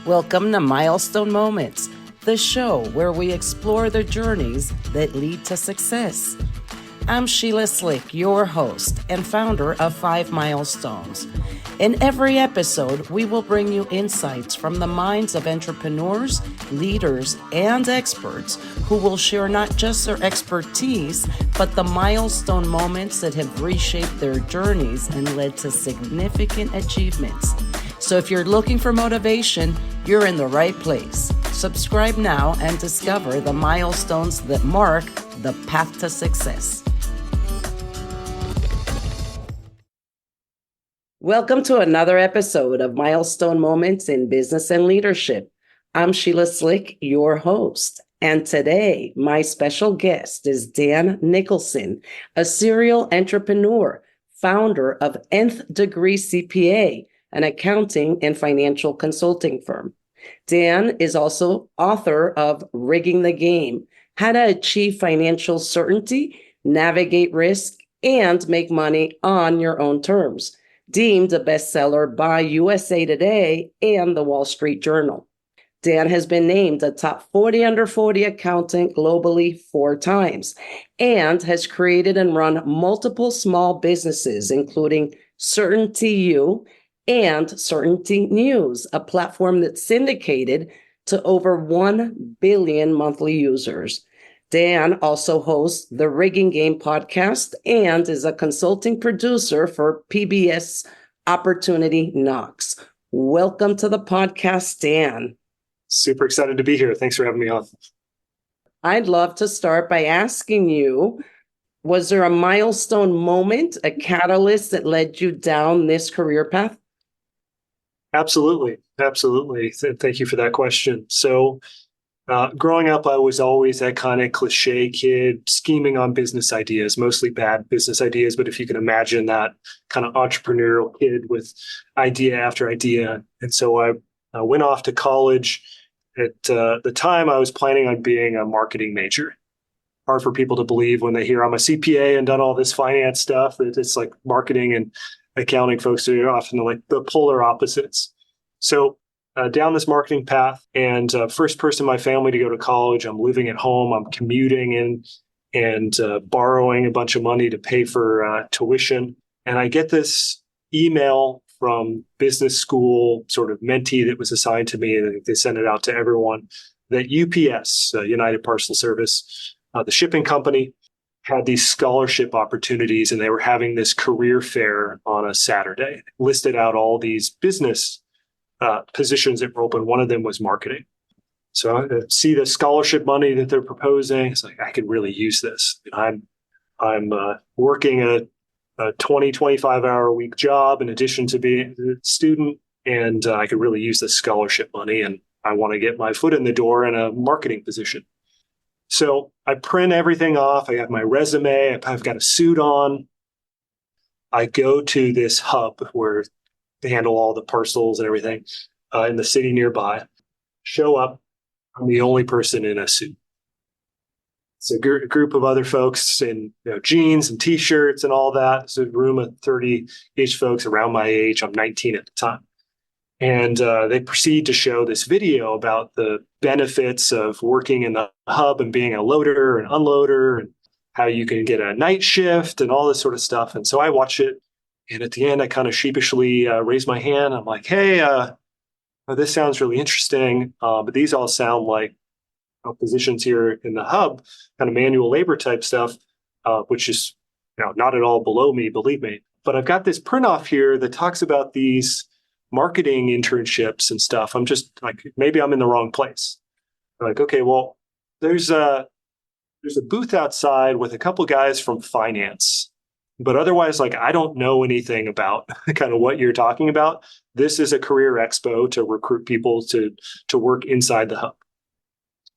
Welcome to Milestone Moments, the show where we explore the journeys that lead to success. I'm Sheila Slick, your host and founder of 5 Milestones. In every episode, we will bring you insights from the minds of entrepreneurs, leaders, and experts who will share not just their expertise, but the milestone moments that have reshaped their journeys and led to significant achievements. So if you're looking for motivation, you're in the right place. Subscribe now and discover the milestones that mark the path to success. Welcome to another episode of Milestone Moments in Business and Leadership. I'm Sheila Slick, your host. And today, my special guest is Dan Nicholson, a serial entrepreneur, founder of Nth Degree CPA, an accounting and financial consulting firm. Dan is also author of Rigging the Game, How to Achieve Financial Certainty, Navigate Risk, and Make Money on Your Own Terms, deemed a bestseller by USA Today and the Wall Street Journal. Dan has been named a top 40 under 40 accountant globally 4 times and has created and run multiple small businesses, including Certainty U and Certainty News, a platform that's syndicated to over 1 billion monthly users. Dan also hosts the Rigging Game podcast and is a consulting producer for PBS Opportunity Knocks. Welcome to the podcast, Dan. Super excited to be here. Thanks for having me on. I'd love to start by asking you, was there a milestone moment, a catalyst that led you down this career path? Absolutely. Thank you for that question. So growing up, I was always that kind of cliche kid scheming on business ideas, mostly bad business ideas. But if you can imagine that kind of entrepreneurial kid with idea after idea. And so I went off to college. At the time, I was planning on being a marketing major. Hard for people to believe when they hear I'm a CPA and done all this finance stuff, that it's like marketing and accounting folks are often like the polar opposites. So down this marketing path, and first person in my family to go to college. I'm living at home. I'm commuting in and borrowing a bunch of money to pay for tuition. And I get this email from business school sort of mentee that was assigned to me. And they sent it out to everyone that UPS, United Parcel Service, the shipping company, had these scholarship opportunities, and they were having this career fair on a Saturday. Listed out all these business positions that were open. One of them was marketing. So I see the scholarship money that they're proposing. It's like, I could really use this. I'm working a 20, 25-hour a week job in addition to being a student, and I could really use this scholarship money, and I want to get my foot in the door in a marketing position. So I print everything off. I have my resume. I've got a suit on. I go to this hub where they handle all the parcels and everything in the city nearby. Show up. I'm the only person in a suit. It's a group of other folks in jeans and T-shirts and all that. It's a room of 30-ish folks around my age. I'm 19 at the time. And they proceed to show this video about the benefits of working in the hub and being a loader and unloader and how you can get a night shift and all this sort of stuff. And so I watch it. And at the end, I kind of sheepishly raise my hand. I'm like, hey, this sounds really interesting. But these all sound like positions here in the hub, kind of manual labor type stuff, which is not at all below me, believe me. But I've got this print off here that talks about these marketing internships and stuff. I'm just like, maybe I'm in the wrong place. I'm like, okay, well, there's a booth outside with a couple guys from finance, but otherwise, like, I don't know anything about kind of what you're talking about. This is a career expo to recruit people to work inside the hub.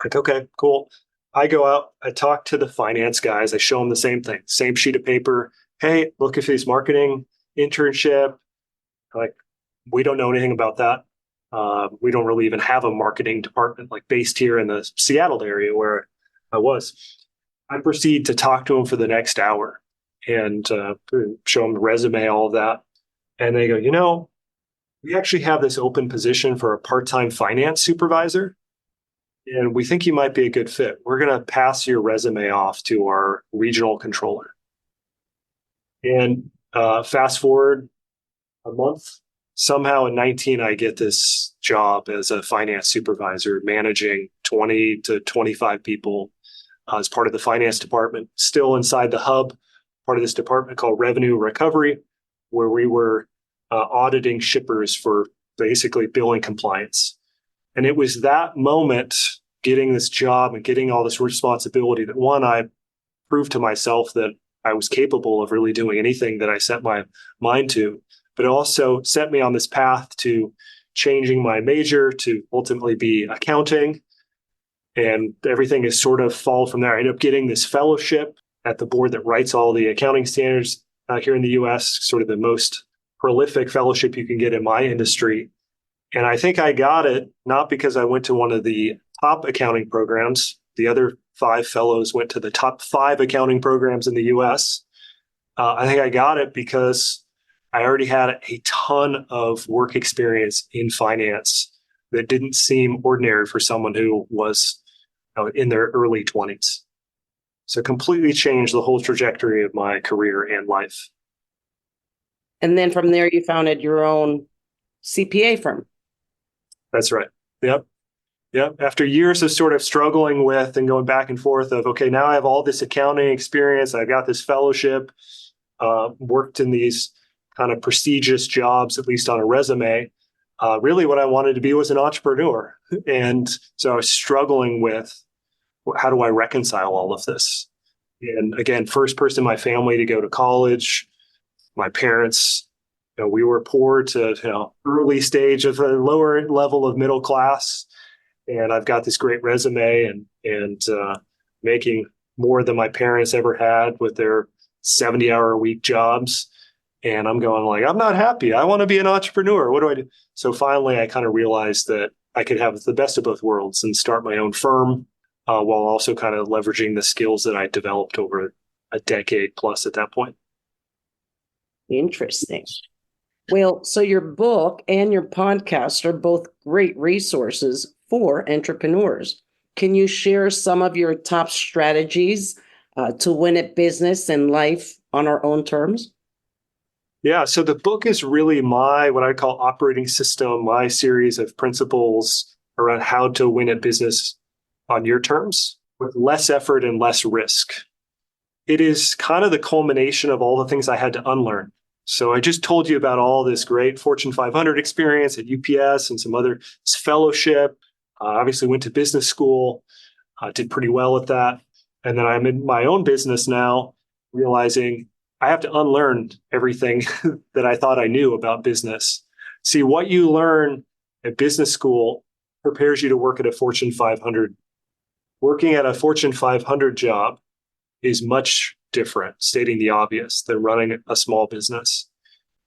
Like, okay, cool. I go out, I talk to the finance guys. I show them the same thing, same sheet of paper. Hey, look at this marketing internship. Like, we don't know anything about that. We don't really even have a marketing department like based here in the Seattle area where I was. I proceed to talk to them for the next hour and show them the resume, all of that. And they go, we actually have this open position for a part-time finance supervisor, and we think you might be a good fit. We're going to pass your resume off to our regional controller. And fast forward a month, somehow in 19, I get this job as a finance supervisor, managing 20 to 25 people as part of the finance department, still inside the hub, part of this department called revenue recovery, where we were auditing shippers for basically billing compliance. And it was that moment, getting this job and getting all this responsibility, that one, I proved to myself that I was capable of really doing anything that I set my mind to, but it also set me on this path to changing my major to ultimately be accounting. And everything is sort of followed from there. I ended up getting this fellowship at the board that writes all the accounting standards here in the US, sort of the most prolific fellowship you can get in my industry. And I think I got it not because I went to one of the top accounting programs. The other 5 fellows went to the top 5 accounting programs in the US. I think I got it because I already had a ton of work experience in finance that didn't seem ordinary for someone who was in their early 20s. So completely changed the whole trajectory of my career and life. And then from there, you founded your own CPA firm. That's right. Yep. Yep. After years of sort of struggling with and going back and forth of, okay, now I have all this accounting experience. I've got this fellowship, worked in these kind of prestigious jobs, at least on a resume. Really what I wanted to be was an entrepreneur. And so I was struggling with, how do I reconcile all of this? And again, first person in my family to go to college. My parents, we were poor to early stage of a lower level of middle class. And I've got this great resume and making more than my parents ever had with their 70-hour-a-week jobs. And I'm going like, I'm not happy. I want to be an entrepreneur. What do I do? So finally, I kind of realized that I could have the best of both worlds and start my own firm while also kind of leveraging the skills that I developed over a decade plus at that point. Interesting. Well, so your book and your podcast are both great resources for entrepreneurs. Can you share some of your top strategies to win at business and life on our own terms? Yeah, so the book is really my, what I call operating system, my series of principles around how to win at business on your terms with less effort and less risk. It is kind of the culmination of all the things I had to unlearn. So I just told you about all this great Fortune 500 experience at UPS and some other fellowship. Obviously went to business school, did pretty well at that. And then I'm in my own business now, realizing I have to unlearn everything that I thought I knew about business. See, what you learn at business school prepares you to work at a Fortune 500. Working at a Fortune 500 job is much different, stating the obvious, than running a small business.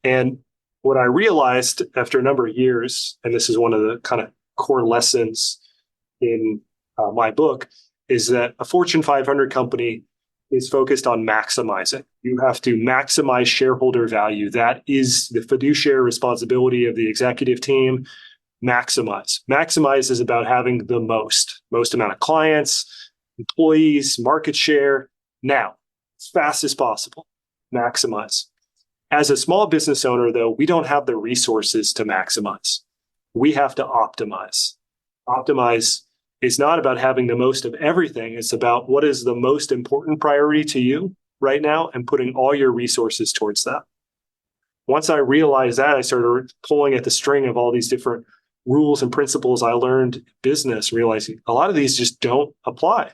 And what I realized after a number of years, and this is one of the kind of core lessons in my book, is that a Fortune 500 company is focused on maximizing. You have to maximize shareholder value. That is the fiduciary responsibility of the executive team. Maximize. Maximize is about having the most amount of clients, employees, market share, now, as fast as possible. Maximize. As a small business owner, though, we don't have the resources to maximize. We have to optimize. Optimize is not about having the most of everything. It's about what is the most important priority to you right now and putting all your resources towards that. Once I realized that, I started pulling at the string of all these different rules and principles I learned in business, realizing a lot of these just don't apply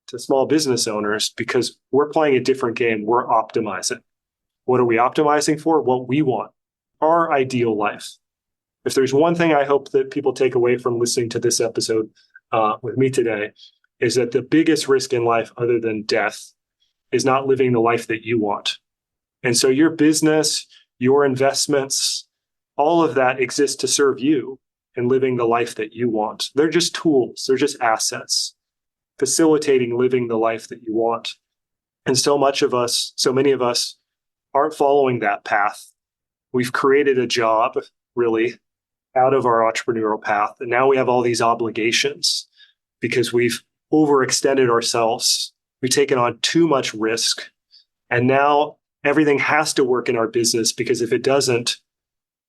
to small business owners because we're playing a different game. We're optimizing. What are we optimizing for? What we want, our ideal life. If there's one thing I hope that people take away from listening to this episode with me today, is that the biggest risk in life other than death is not living the life that you want. And so your business, your investments, all of that exists to serve you and living the life that you want. They're just tools. They're just assets facilitating living the life that you want. And so many of us aren't following that path. We've created a job really, out of our entrepreneurial path. And now we have all these obligations because we've overextended ourselves. We've taken on too much risk. And now everything has to work in our business because if it doesn't,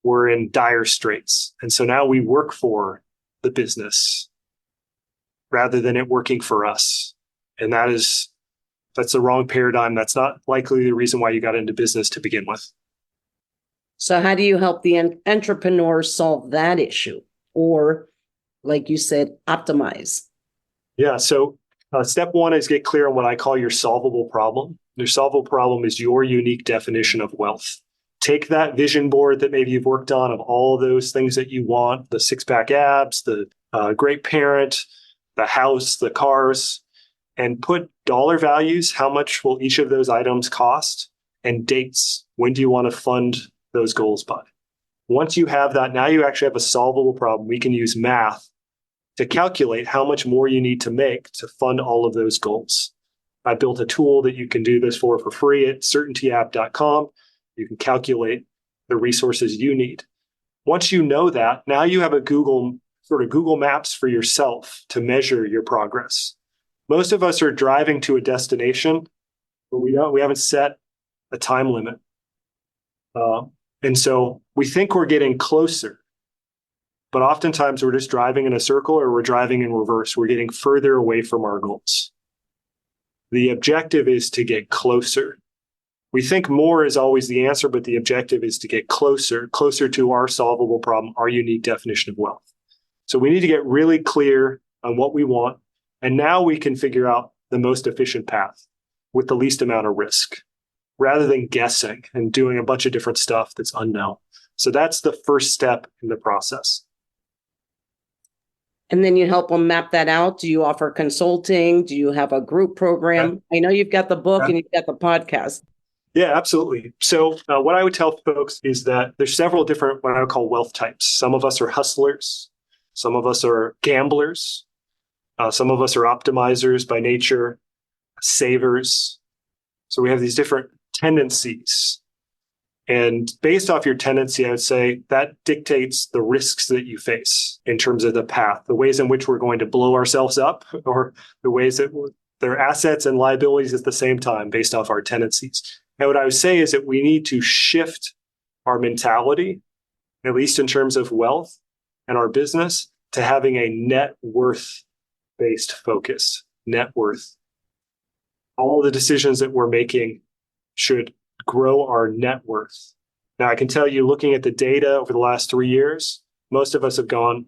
we're in dire straits. And so now we work for the business rather than it working for us. And that's the wrong paradigm. That's not likely the reason why you got into business to begin with. So how do you help the entrepreneur solve that issue? Or, like you said, optimize? Yeah. So step one is get clear on what I call your solvable problem. Your solvable problem is your unique definition of wealth. Take that vision board that maybe you've worked on of all those things that you want, the six-pack abs, the great parent, the house, the cars, and put dollar values. How much will each of those items cost? And dates. When do you want to fund those goals by? Once you have that, now you actually have a solvable problem. We can use math to calculate how much more you need to make to fund all of those goals. I built a tool that you can do this for free at certaintyapp.com. You can calculate the resources you need. Once you know that, now you have a Google Maps for yourself to measure your progress. Most of us are driving to a destination, but we haven't set a time limit. And so we think we're getting closer, but oftentimes we're just driving in a circle or we're driving in reverse. We're getting further away from our goals. The objective is to get closer. We think more is always the answer, but the objective is to get closer to our solvable problem, our unique definition of wealth. So we need to get really clear on what we want. And now we can figure out the most efficient path with the least amount of risk rather than guessing and doing a bunch of different stuff that's unknown. So that's the first step in the process. And then you help them map that out. Do you offer consulting? Do you have a group program? Okay. I know you've got the book Okay. and you've got the podcast. Yeah, absolutely. So what I would tell folks is that there's several different, what I would call wealth types. Some of us are hustlers. Some of us are gamblers. Some of us are optimizers by nature, savers. So we have these different tendencies. And based off your tendency, I would say that dictates the risks that you face in terms of the path, the ways in which we're going to blow ourselves up, or the ways that there are assets and liabilities at the same time based off our tendencies. And what I would say is that we need to shift our mentality, at least in terms of wealth and our business, to having a net worth based focus. Net worth. All the decisions that we're making should grow our net worth. Now, I can tell you, looking at the data over the last 3 years, most of us have gone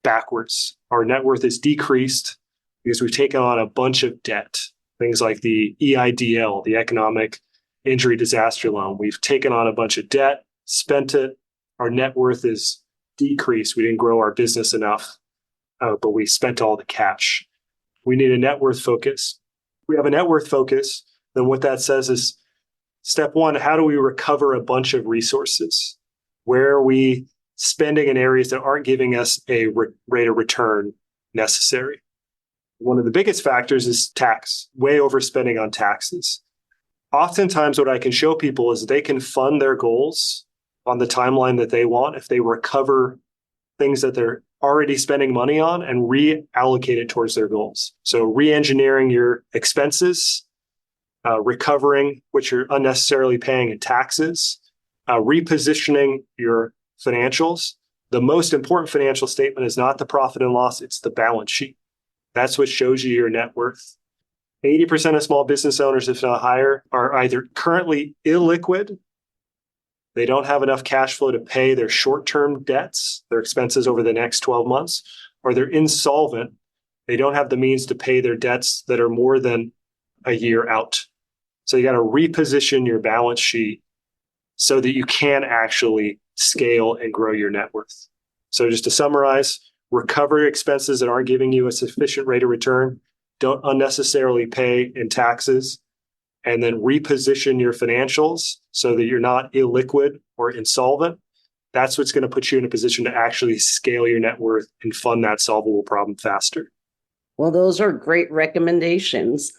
backwards. Our net worth has decreased because we've taken on a bunch of debt, things like the EIDL, the Economic Injury Disaster Loan. We've taken on a bunch of debt, spent it. Our net worth is decreased. We didn't grow our business enough, but we spent all the cash. We need a net worth focus. We have a net worth focus. Then what that says is, step one, how do we recover a bunch of resources? Where are we spending in areas that aren't giving us a rate of return necessary? One of the biggest factors is tax, way overspending on taxes. Oftentimes, what I can show people is they can fund their goals on the timeline that they want if they recover things that they're already spending money on and reallocate it towards their goals. So re-engineering your expenses, recovering what you're unnecessarily paying in taxes, repositioning your financials. The most important financial statement is not the profit and loss, it's the balance sheet. That's what shows you your net worth. 80% of small business owners, if not higher, are either currently illiquid, they don't have enough cash flow to pay their short-term debts, their expenses over the next 12 months, or they're insolvent. They don't have the means to pay their debts that are more than a year out. So you got to reposition your balance sheet so that you can actually scale and grow your net worth. So just to summarize, recover expenses that aren't giving you a sufficient rate of return, don't unnecessarily pay in taxes, and then reposition your financials so that you're not illiquid or insolvent. That's what's going to put you in a position to actually scale your net worth and fund that solvable problem faster. Well, those are great recommendations.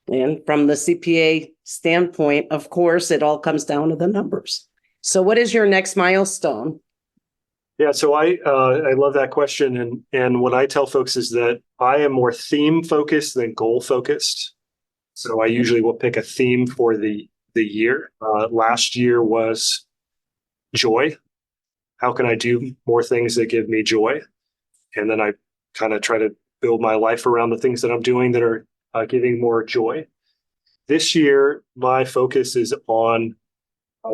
And from the CPA standpoint, of course, it all comes down to the numbers. So what is your next milestone? Yeah, so I love that question, and what I tell folks is that I am more theme focused than goal focused. So I usually will pick a theme for the year. Last year was joy. How can I do more things that give me joy? And then I kind of try to build my life around the things that I'm doing that are giving more joy. This year, my focus is on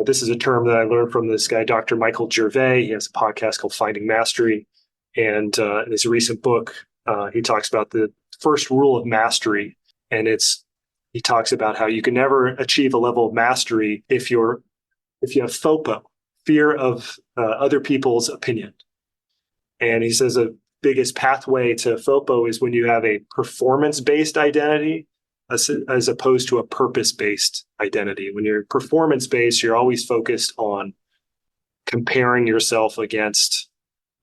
this is a term that I learned from this guy, Dr. Michael Gervais. He has a podcast called Finding Mastery. And in his recent book, he talks about the first rule of mastery. And he talks about how you can never achieve a level of mastery if you have FOPO, fear of other people's opinion. And he says the biggest pathway to FOPO is when you have a performance-based identity as opposed to a purpose-based identity. When you're performance-based, you're always focused on comparing yourself against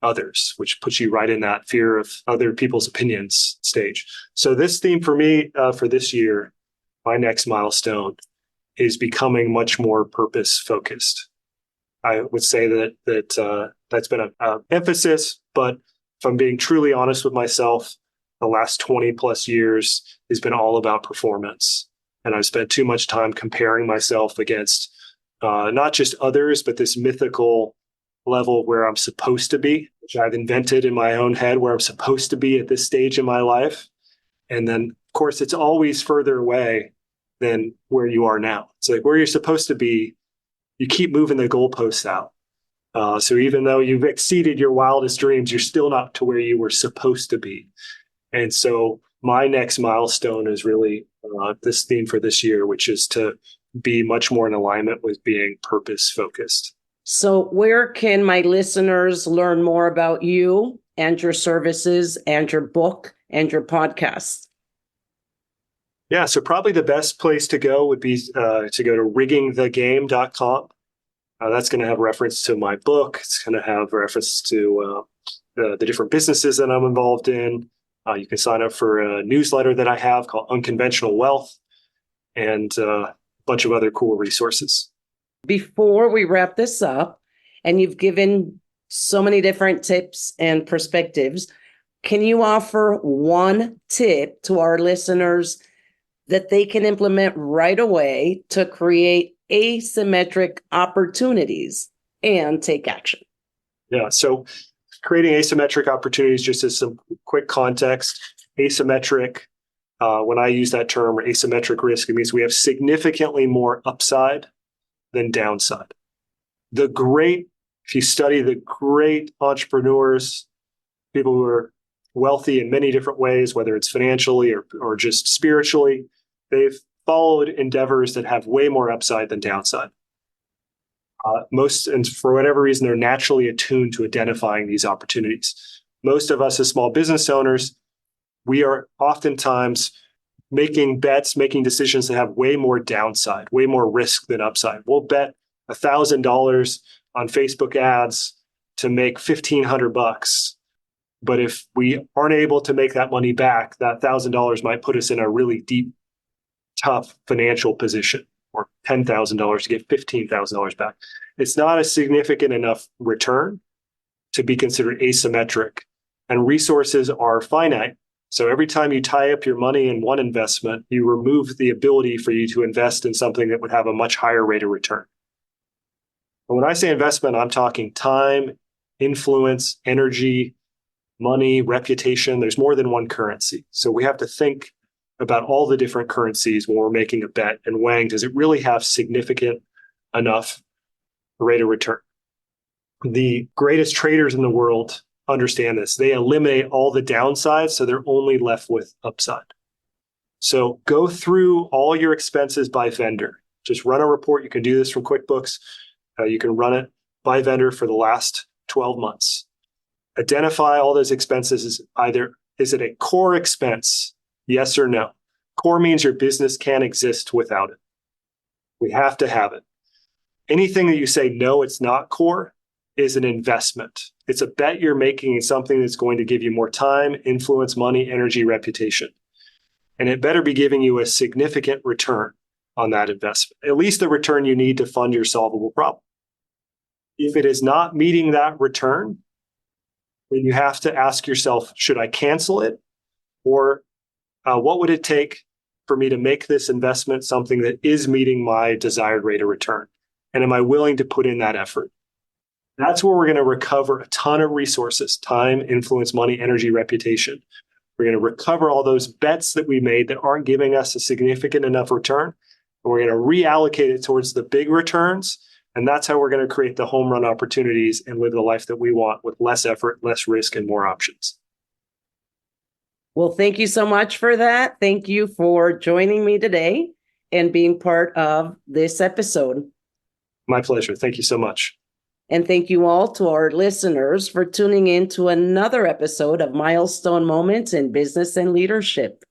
others, which puts you right in that fear of other people's opinions stage. So this theme for me for this year, my next milestone, is becoming much more purpose-focused. I would say that's been an emphasis, but if I'm being truly honest with myself, the last 20 plus years has been all about performance. And I've spent too much time comparing myself against not just others, but this mythical level where I'm supposed to be, which I've invented in my own head, where I'm supposed to be at this stage in my life. And then, of course, it's always further away than where you are now. It's like where you're supposed to be, you keep moving the goalposts out. So even though you've exceeded your wildest dreams, you're still not to where you were supposed to be. And so my next milestone is really this theme for this year, which is to be much more in alignment with being purpose focused. So where can my listeners learn more about you and your services and your book and your podcast? Yeah, so probably the best place to go would be to go to riggingthegame.com. That's going to have reference to my book. It's going to have reference to the different businesses that I'm involved in. You can sign up for a newsletter that I have called Unconventional Wealth, and a bunch of other cool resources. Before we wrap this up, and you've given so many different tips and perspectives, can you offer one tip to our listeners that they can implement right away to create asymmetric opportunities and take action? Yeah, so creating asymmetric opportunities, just as some quick context, asymmetric, when I use that term, or asymmetric risk, it means we have significantly more upside than downside. If you study the great entrepreneurs, people who are wealthy in many different ways, whether it's financially or just spiritually, they've followed endeavors that have way more upside than downside. And for whatever reason, they're naturally attuned to identifying these opportunities. Most of us as small business owners, we are oftentimes making bets, making decisions that have way more downside, way more risk than upside. We'll bet $1,000 on Facebook ads to make $1,500. But if we aren't able to make that money back, that $1,000 might put us in a really deep, tough financial position, or $10,000 to get $15,000 back. It's not a significant enough return to be considered asymmetric, and resources are finite. So every time you tie up your money in one investment, you remove the ability for you to invest in something that would have a much higher rate of return. And when I say investment, I'm talking time, influence, energy, money, reputation. There's more than one currency. So we have to think about all the different currencies when we're making a bet and weighing, does it really have significant enough rate of return? The greatest traders in the world understand this. They eliminate all the downsides, so they're only left with upside. So go through all your expenses by vendor. Just run a report. You can do this from QuickBooks. You can run it by vendor for the last 12 months. Identify all those expenses as either, is it a core expense? Yes or no? Core means your business can't exist without it. We have to have it. Anything that you say, no, it's not core, is an investment. It's a bet you're making in something that's going to give you more time, influence, money, energy, reputation. And it better be giving you a significant return on that investment, at least the return you need to fund your solvable problem. If it is not meeting that return, then you have to ask yourself, should I cancel it? Or what would it take for me to make this investment something that is meeting my desired rate of return? And am I willing to put in that effort? That's where we're going to recover a ton of resources: time, influence, money, energy, reputation. We're going to recover all those bets that we made that aren't giving us a significant enough return. And we're going to reallocate it towards the big returns. And that's how we're going to create the home run opportunities and live the life that we want with less effort, less risk, and more options. Well, thank you so much for that. Thank you for joining me today and being part of this episode. My pleasure. Thank you so much. And thank you all to our listeners for tuning in to another episode of Milestone Moments in Business and Leadership.